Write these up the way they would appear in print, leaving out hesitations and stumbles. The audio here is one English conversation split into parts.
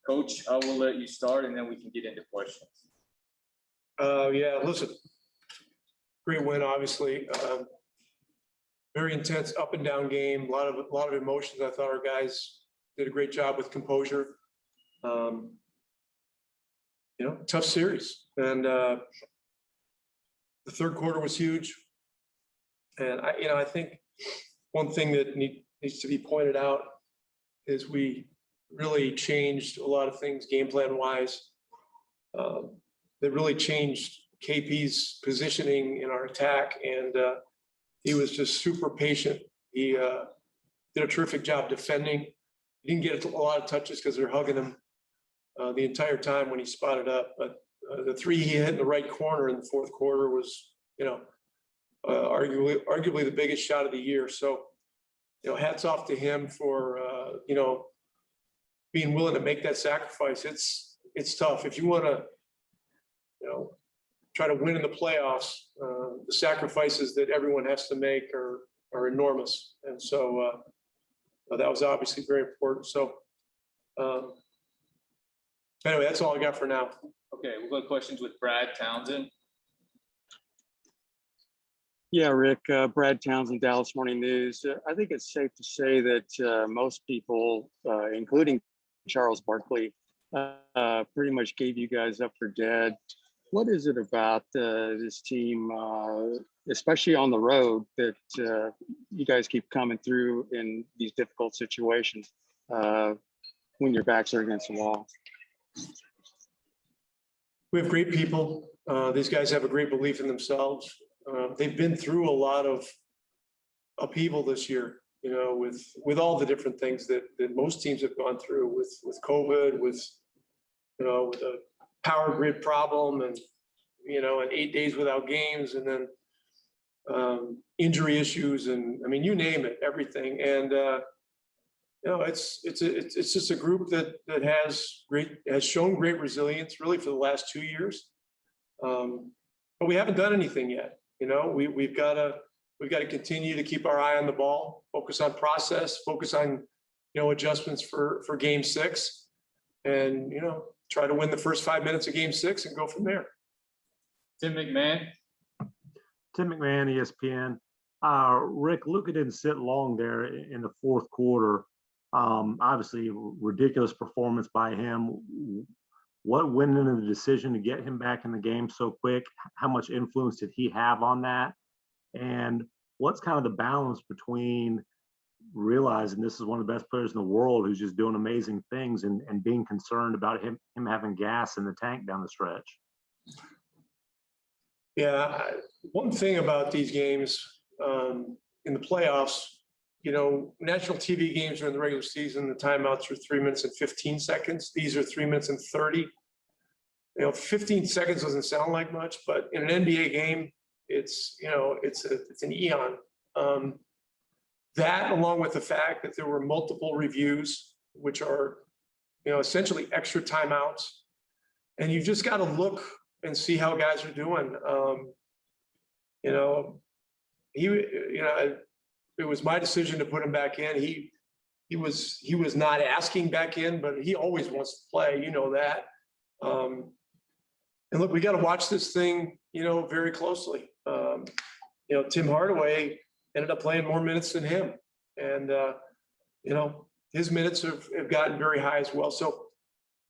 Coach, I will let you start, and then we can get into questions. Yeah, listen, great win, obviously. Very intense up and down game, a lot of emotions. I thought our guys did a great job with composure. Tough series. And the third quarter was huge. And I think one thing that needs to be pointed out is we really changed a lot of things game plan wise. That really changed KP's positioning in our attack, and he was just super patient. He did a terrific job defending. He didn't get a lot of touches because they're hugging him the entire time when he spotted up. But the three he hit in the right corner in the fourth quarter was, arguably the biggest shot of the year. So, hats off to him for being willing to make that sacrifice. It's tough if you want to, try to win in the playoffs. The sacrifices that everyone has to make are enormous, and so that was obviously very important. So anyway, that's all I got for now. Okay, we'll go to questions with Brad Townsend. Yeah, Rick, Brad Townsend, Dallas Morning News. I think it's safe to say that most people, including Charles Barkley, pretty much gave you guys up for dead. What is it about this team, especially on the road, that you guys keep coming through in these difficult situations when your backs are against the wall? We have great people. These guys have a great belief in themselves. They've been through a lot of upheaval this year, with all the different things that most teams have gone through with COVID, with a power grid problem and 8 days without games, and then injury issues, and I mean, you name it, everything. And it's just a group that has shown great resilience really for the last 2 years. But we haven't done anything yet. We've got to continue to keep our eye on the ball, focus on process, focus on adjustments for game 6, and try to win the first 5 minutes of game 6 and go from there. Tim McMahon. Tim McMahon, ESPN. Rick, Luka didn't sit long there in the fourth quarter. Obviously, ridiculous performance by him. What went into the decision to get him back in the game so quick? How much influence did he have on that? And what's kind of the balance between realizing this is one of the best players in the world who's just doing amazing things and being concerned about him having gas in the tank down the stretch? Yeah, one thing about these games in the playoffs, national TV games during the regular season, the timeouts are 3 minutes and 15 seconds. These are 3 minutes and 30. 15 seconds doesn't sound like much, but in an NBA game, it's an eon. That, along with the fact that there were multiple reviews, which are, essentially extra timeouts, and you've just got to look and see how guys are doing. It was my decision to put him back in. He was not asking back in, but he always wants to play. That. And look, we got to watch this thing, very closely. Tim Hardaway ended up playing more minutes than him, and his minutes have gotten very high as well. So,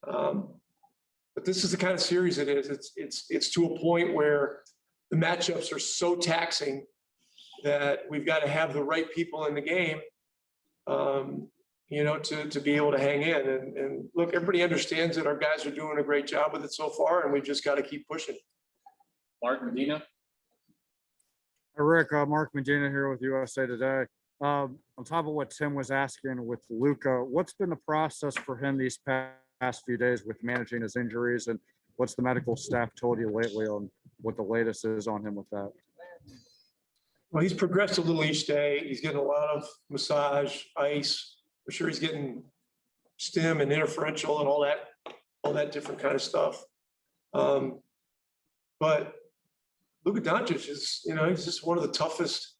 but this is the kind of series it is. It's to a point where the matchups are so taxing that we've got to have the right people in the game, to be able to hang in. And look, everybody understands that our guys are doing a great job with it so far, and we've just got to keep pushing. Mark Medina. Hey, Rick, Mark Medina here with USA Today. On top of what Tim was asking with Luka, what's been the process for him these past few days with managing his injuries, and what's the medical staff told you lately on what the latest is on him with that? Well, he's progressed a little each day. He's getting a lot of massage, ice. I'm sure he's getting stim and interferential and all that different kind of stuff. But Luka Doncic is, he's just one of the toughest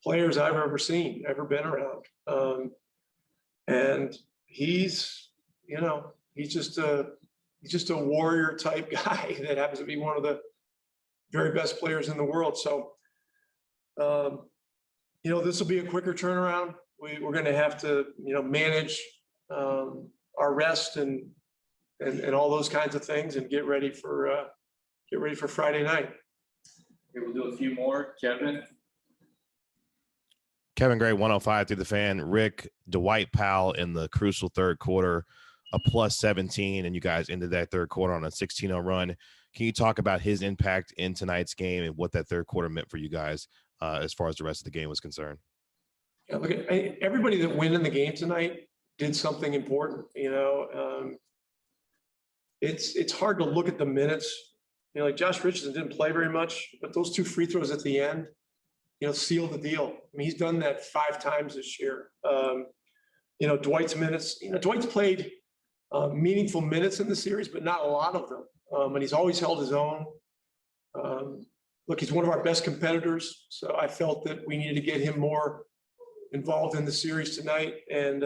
players I've ever seen, ever been around. And he's, He's just a warrior type guy that happens to be one of the very best players in the world. So, this will be a quicker turnaround. We're going to have to, manage our rest and all those kinds of things and get ready for Friday night. Okay, we'll do a few more. Kevin Gray, 105 through the fan. Rick, Dwight Powell in the crucial third quarter, a plus 17, and you guys ended that third quarter on a 16-0 run. Can you talk about his impact in tonight's game and what that third quarter meant for you guys as far as the rest of the game was concerned? Yeah, look, everybody that went in the game tonight did something important. It's hard to look at the minutes. Like Josh Richardson didn't play very much, but those 2 free throws at the end, sealed the deal. I mean, he's done that 5 times this year. Dwight's minutes, Dwight's played meaningful minutes in the series, but not a lot of them. And he's always held his own. Look, he's one of our best competitors. So I felt that we needed to get him more involved in the series tonight. And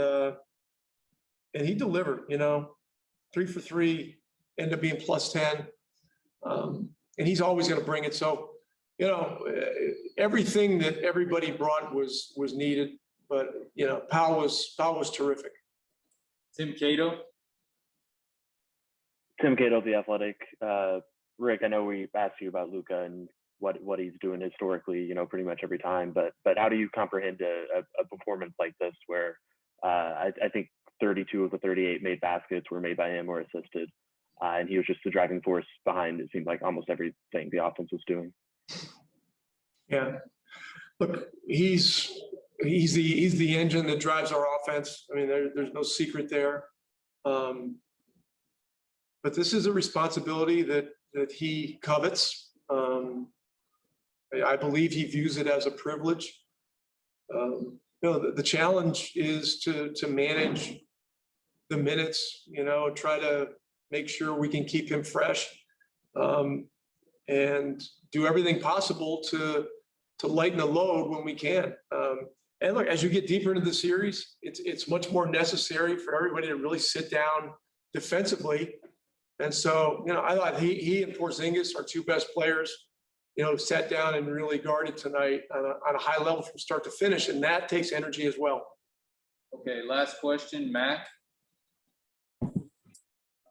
he delivered, 3 for 3, ended up being plus 10. And he's always going to bring it. So, everything that everybody brought was needed, but Powell was terrific. Tim Cato. Tim Cato, The Athletic. Rick, I know we asked you about Luka and what he's doing historically, pretty much every time, but how do you comprehend a performance like this where I think 32 of the 38 made baskets were made by him or assisted, and he was just the driving force behind, it seemed like, almost everything the offense was doing. Yeah, look, he's the engine that drives our offense. I mean, there's no secret there. But this is a responsibility that he covets. I believe he views it as a privilege. The challenge is to manage the minutes. Try to make sure we can keep him fresh, and do everything possible to lighten the load when we can. And look, as you get deeper into the series, it's much more necessary for everybody to really sit down defensively. And so, I thought he and Porzingis, our 2 best players, sat down and really guarded tonight on a high level from start to finish, and that takes energy as well. Okay, last question, Mac.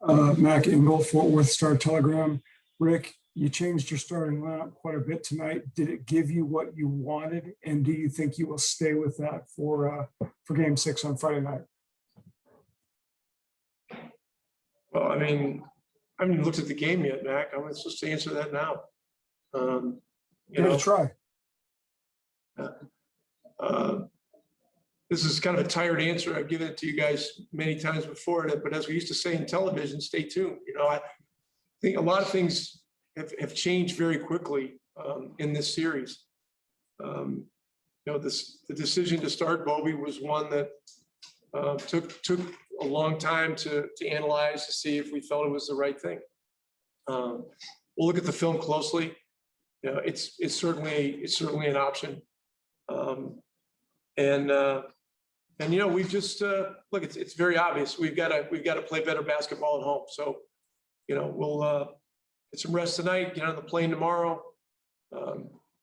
Mac Engel, Fort Worth Star-Telegram. Rick, you changed your starting lineup quite a bit tonight. Did it give you what you wanted, and do you think you will stay with that for Game 6 on Friday night? Well, I mean, I haven't even looked at the game yet, Mac. I'm supposed to answer that now. Give it a try. This is kind of a tired answer. I've given it to you guys many times before, but as we used to say in television, stay tuned. I think a lot of things have changed very quickly in this series. The decision to start Bobby was one that took a long time to analyze, to see if we felt it was the right thing. We'll look at the film closely. It's certainly an option. We've just look. It's very obvious. We've got to play better basketball at home. So, we'll get some rest tonight. Get on the plane tomorrow.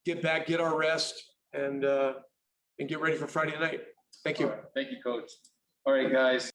Get back, get our rest, and get ready for Friday night. Thank you. All right. Thank you, Coach. All right, guys.